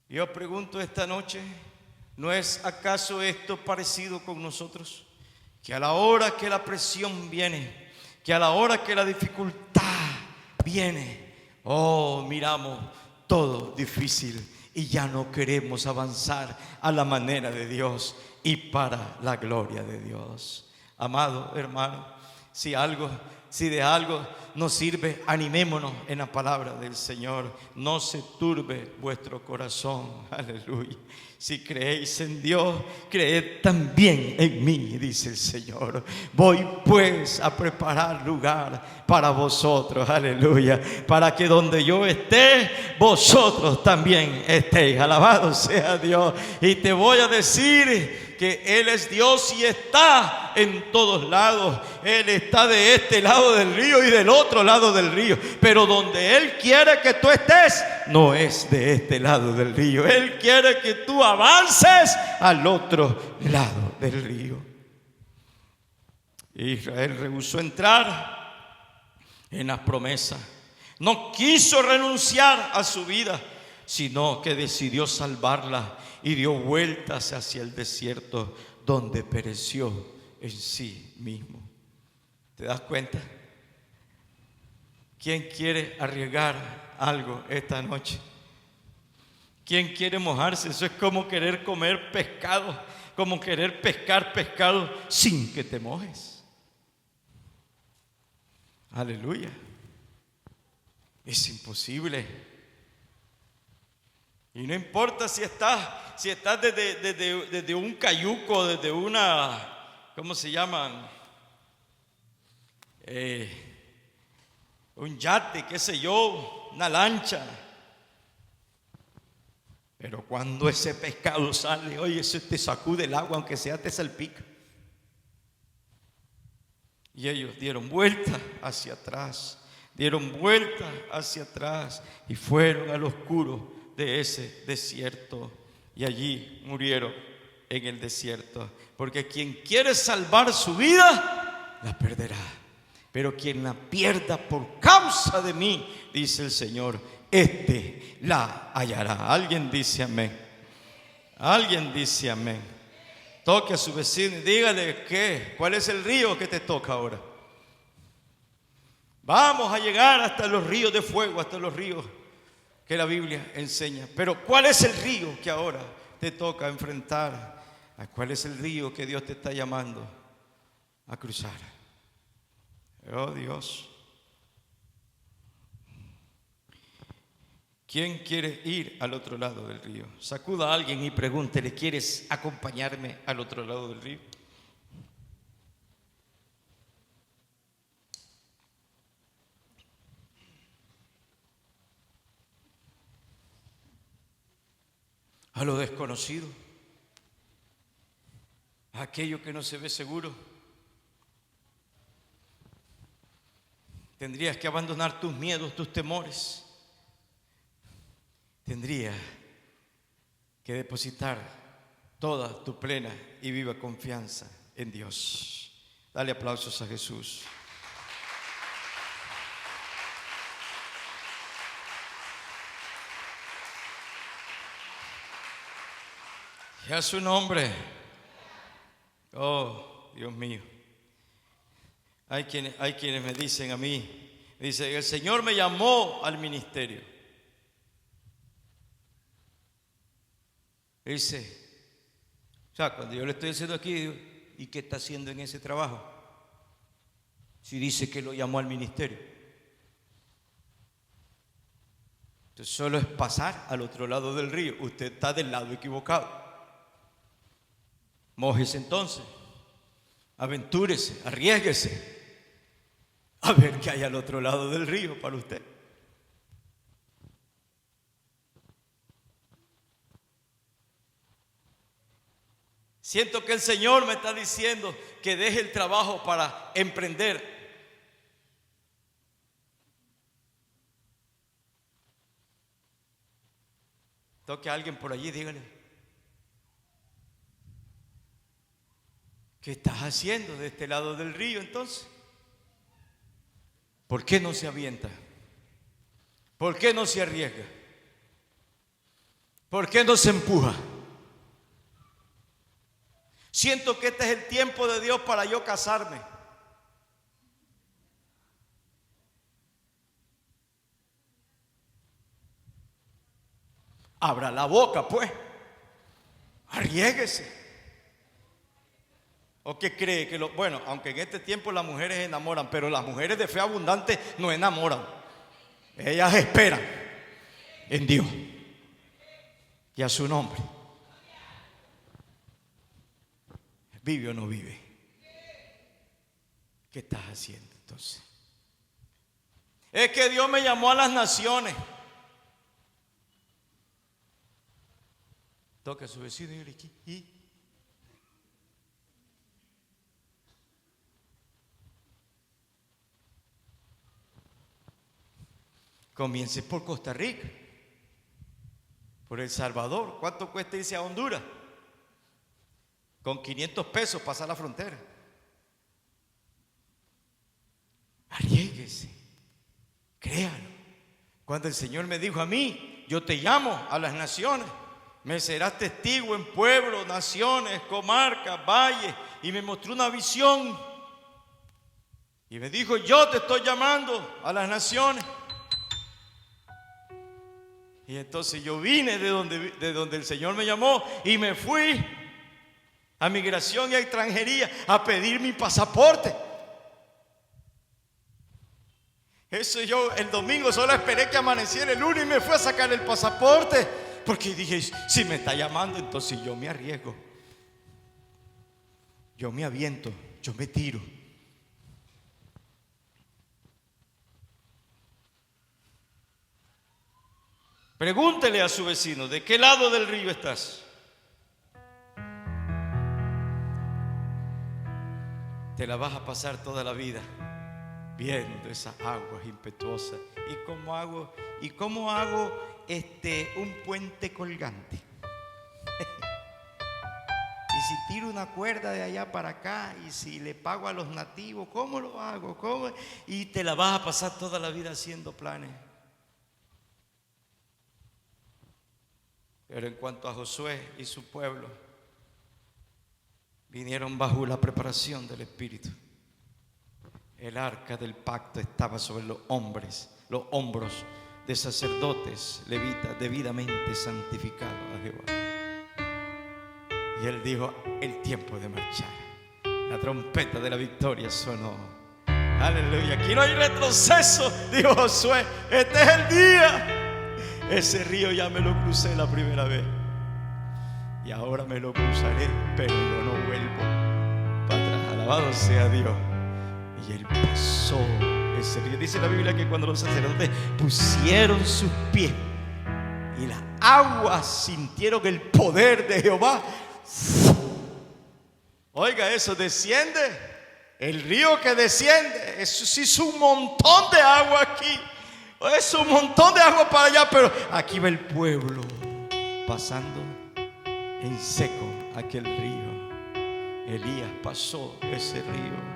Yo pregunto esta noche: ¿no es acaso esto parecido con nosotros? Que a la hora que la presión viene, que a la hora que la dificultad viene, oh, miramos todo difícil y ya no queremos avanzar a la manera de Dios y para la gloria de Dios. Amado hermano, si de algo nos sirve, animémonos en la palabra del Señor. No se turbe vuestro corazón. Aleluya. Si creéis en Dios, creed también en mí, dice el Señor. Voy pues a preparar lugar para vosotros. Aleluya. Para que donde yo esté, vosotros también estéis. Alabado sea Dios. Y te voy a decir que Él es Dios y está en todos lados. Él está de este lado del río y del otro lado del río. Pero donde Él quiere que tú estés, no es de este lado del río. Él quiere que tú avances al otro lado del río. Israel rehusó entrar en las promesas. No quiso renunciar a su vida, sino que decidió salvarla y dio vueltas hacia el desierto, donde pereció en sí mismo. ¿Te das cuenta? ¿Quién quiere arriesgar algo esta noche? ¿Quién quiere mojarse? Eso es como querer comer pescado, como querer pescar pescado sin que te mojes. Aleluya. Es imposible. Y no importa si estás desde un cayuco, desde una, ¿cómo se llaman? Un yate, qué sé yo, una lancha. Pero cuando ese pescado sale, oye, eso te sacude el agua, aunque sea te salpica. Y ellos dieron vuelta hacia atrás, y fueron al oscuro de ese desierto, y allí murieron en el desierto. Porque quien quiere salvar su vida, la perderá. Pero quien la pierda por causa de mí, dice el Señor, este la hallará. Alguien dice amén. Alguien dice amén. Toque a su vecino y dígale ¿cuál es el río que te toca ahora? Vamos a llegar hasta los ríos de fuego, hasta los ríos que la Biblia enseña. Pero ¿cuál es el río que ahora te toca enfrentar? ¿Cuál es el río que Dios te está llamando a cruzar? Oh Dios. ¿Quién quiere ir al otro lado del río? Sacuda a alguien y pregúntele: ¿quieres acompañarme al otro lado del río? A lo desconocido, a aquello que no se ve seguro. Tendrías que abandonar tus miedos, tus temores. Tendrías que depositar toda tu plena y viva confianza en Dios. Dale aplausos a Jesús. Y a su nombre. Oh, Dios mío. Hay quienes me dicen a mí, dice: el Señor me llamó al ministerio. Dice, o sea, cuando yo le estoy diciendo aquí, digo, ¿y qué está haciendo en ese trabajo? Si dice que lo llamó al ministerio. Entonces solo es pasar al otro lado del río. Usted está del lado equivocado. Mójese entonces, aventúrese, arriésguese a ver qué hay al otro lado del río para usted. Siento que el Señor me está diciendo que deje el trabajo para emprender. Toque a alguien por allí, dígale: ¿qué estás haciendo de este lado del río entonces? ¿Por qué no se avienta? ¿Por qué no se arriesga? ¿Por qué no se empuja? Siento que este es el tiempo de Dios para yo casarme. Abra la boca, pues. Arriéguese. ¿O qué cree? Que bueno, aunque en este tiempo las mujeres enamoran, pero las mujeres de fe abundante no enamoran. Ellas esperan en Dios y a su nombre. ¿Vive o no vive? ¿Qué estás haciendo entonces? Es que Dios me llamó a las naciones. Toca a su vecino y dile: ¿y? Comience por Costa Rica, por El Salvador. ¿Cuánto cuesta irse a Honduras? Con 500 pesos pasa la frontera. Arriéguese, créalo. Cuando el Señor me dijo a mí: yo te llamo a las naciones, me serás testigo en pueblos, naciones, comarcas, valles, y me mostró una visión y me dijo: yo te estoy llamando a las naciones. Y entonces yo vine de donde el Señor me llamó y me fui a Migración y a Extranjería a pedir mi pasaporte. Eso yo el domingo solo esperé que amaneciera el lunes y me fui a sacar el pasaporte, porque dije: si me está llamando, entonces yo me arriesgo, yo me aviento, yo me tiro. Pregúntele a su vecino: ¿de qué lado del río estás? Te la vas a pasar toda la vida viendo esas aguas impetuosas. ¿Y cómo hago un puente colgante? Y si tiro una cuerda de allá para acá, y si le pago a los nativos, ¿cómo lo hago? ¿Cómo? Y te la vas a pasar toda la vida haciendo planes. Pero en cuanto a Josué y su pueblo, vinieron bajo la preparación del Espíritu. El arca del pacto estaba sobre los hombros de sacerdotes levitas debidamente santificados a Jehová. Y él dijo: el tiempo de marchar. La trompeta de la victoria sonó. Aleluya. Aquí no hay retroceso, dijo Josué. Este es el día. Ese río ya me lo crucé la primera vez y ahora me lo cruzaré, pero yo no vuelvo para atrás. Alabado sea Dios. Y él pasó ese río. Dice la Biblia que cuando los sacerdotes pusieron sus pies y las aguas sintieron el poder de Jehová, oiga eso, desciende el río que desciende. Eso sí es un montón de agua aquí. Es un montón de agua para allá, pero aquí va el pueblo pasando en seco aquel río. Elías pasó ese río.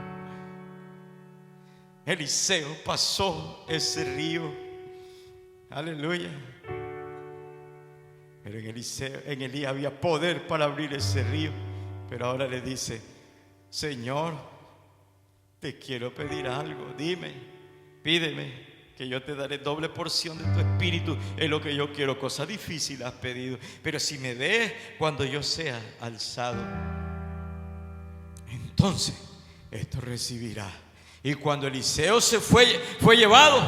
Eliseo pasó ese río. Aleluya. Pero en Elías había poder para abrir ese río. Pero ahora le dice: Señor, te quiero pedir algo. Dime, pídeme, que yo te daré doble porción de tu espíritu. Es lo que yo quiero. Cosa difícil has pedido, pero si me ves cuando yo sea alzado, entonces esto recibirá. Y cuando Eliseo se fue llevado,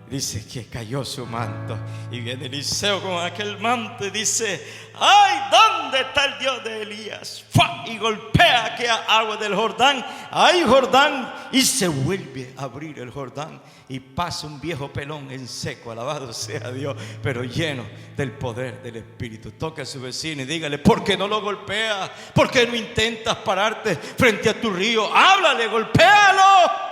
Dice que cayó su manto. Y viene Eliseo con aquel manto y dice: ¡ay! ¿Dónde está el Dios de Elías? ¡Fua! Y golpea aquella agua del Jordán. ¡Ay, Jordán! Y se vuelve a abrir el Jordán. Y pasa un viejo pelón en seco. Alabado sea Dios, pero lleno del poder del Espíritu. Toca a su vecino y dígale: ¿por qué no lo golpeas? ¿Por qué no intentas pararte frente a tu río? Háblale, golpéalo.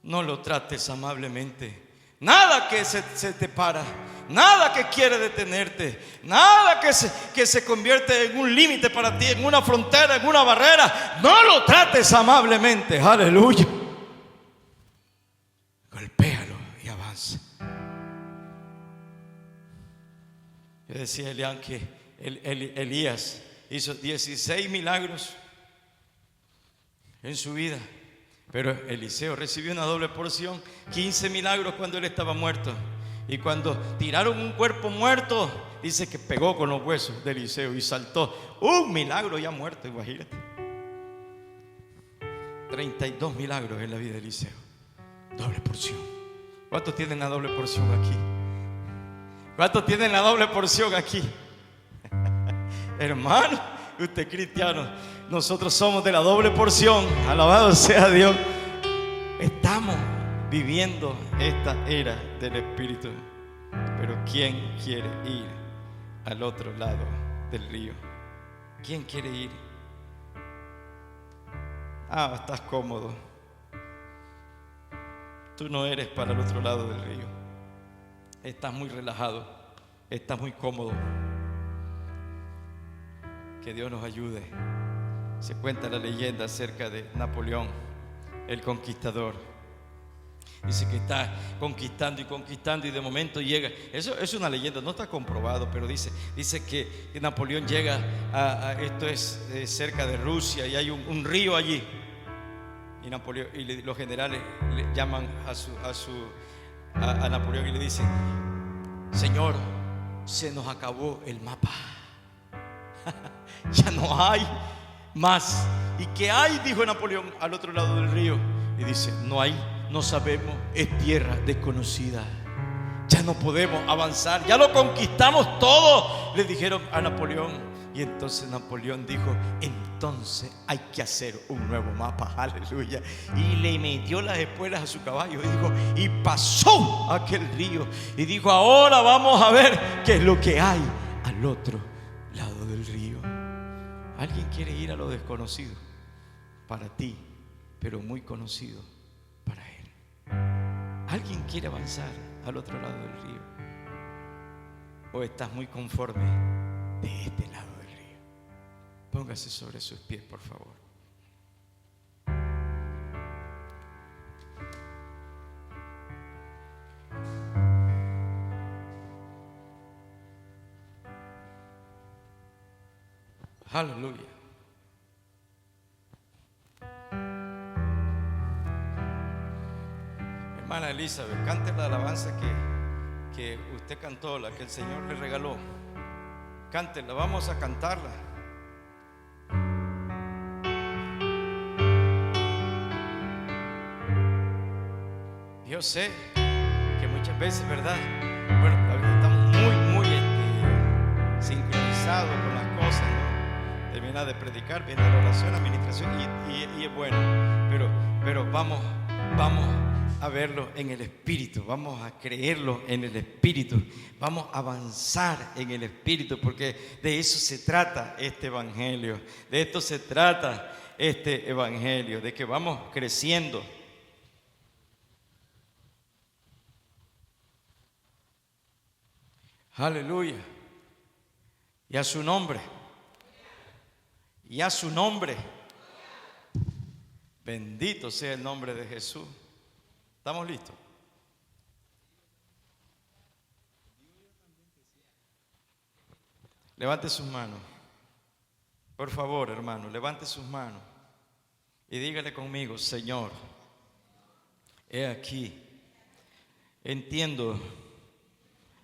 No lo trates amablemente. Nada que se te para, nada que quiere detenerte, nada que se convierte en un límite para ti, en una frontera, en una barrera. No lo trates amablemente. Aleluya. Golpéalo y avanza. Yo decía a Elián que Elías hizo 16 milagros en su vida. Pero Eliseo recibió una doble porción, 15 milagros cuando él estaba muerto. Y cuando tiraron un cuerpo muerto, dice que pegó con los huesos de Eliseo y saltó. Un milagro ya muerto, imagínate. 32 milagros en la vida de Eliseo. Doble porción. ¿Cuántos tienen la doble porción aquí? ¿Cuántos tienen la doble porción aquí? Hermano, usted cristiano, nosotros somos de la doble porción. Alabado sea Dios. Estamos viviendo esta era del Espíritu. Pero ¿quién quiere ir al otro lado del río? ¿Quién quiere ir? Estás cómodo. Tú no eres para el otro lado del río. Estás muy relajado. Estás muy cómodo. Que Dios nos ayude. Se cuenta la leyenda acerca de Napoleón, el conquistador. Dice que está conquistando y conquistando y de momento llega. Eso es una leyenda, no está comprobado, pero dice que Napoleón llega esto es cerca de Rusia y hay un río allí. Y Napoleón y los generales le llaman a Napoleón y le dicen: Señor, se nos acabó el mapa. Ya no hay más. ¿Y qué hay? Dijo Napoleón al otro lado del río. Y dice: no hay, no sabemos, es tierra desconocida. Ya no podemos avanzar, ya lo conquistamos todo, le dijeron a Napoleón. Y entonces Napoleón dijo: entonces hay que hacer un nuevo mapa. Aleluya. Y le metió las espuelas a su caballo y dijo, y pasó aquel río. Y dijo: ahora vamos a ver qué es lo que hay al otro lado del río. Alguien quiere ir a lo desconocido para ti, pero muy conocido para él. Alguien quiere avanzar al otro lado del río, o estás muy conforme de este lado del río. Póngase sobre sus pies, por favor. Aleluya. Hermana Elizabeth, cante la alabanza que usted cantó, la que el Señor le regaló. Cántela, vamos a cantarla. Yo sé que muchas veces, ¿verdad? Bueno, estamos muy sincronizados con las cosas, ¿no? Termina de predicar, viene la oración, la administración y es bueno, pero vamos a verlo en el Espíritu, vamos a creerlo en el Espíritu, vamos a avanzar en el Espíritu, porque de eso se trata este Evangelio, de esto se trata este Evangelio, de que vamos creciendo. Aleluya. Y a su nombre. Y a su nombre. Bendito sea el nombre de Jesús. ¿Estamos listos? Levante sus manos. Por favor, hermano, levante sus manos. Y dígale conmigo: Señor, he aquí, entiendo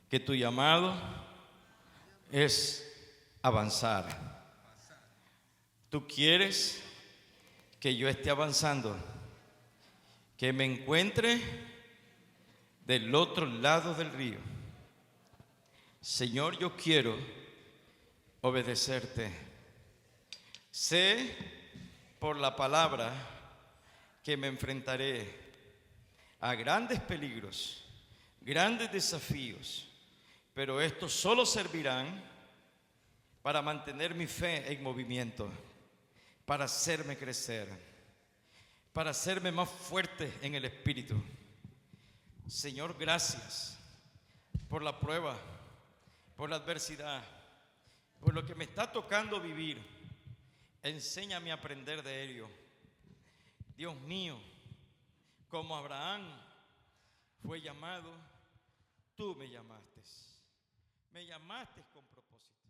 que tu llamado es avanzar. Tú quieres que yo esté avanzando que me encuentre del otro lado del río. Señor, yo quiero obedecerte. Sé por la palabra que me enfrentaré a grandes peligros, grandes desafíos, pero estos solo servirán para mantener mi fe en movimiento, para hacerme crecer, para hacerme más fuerte en el espíritu. Señor, gracias por la prueba, por la adversidad, por lo que me está tocando vivir. Enséñame a aprender de ello. Dios mío, como Abraham fue llamado, tú me llamaste. Me llamaste con propósito.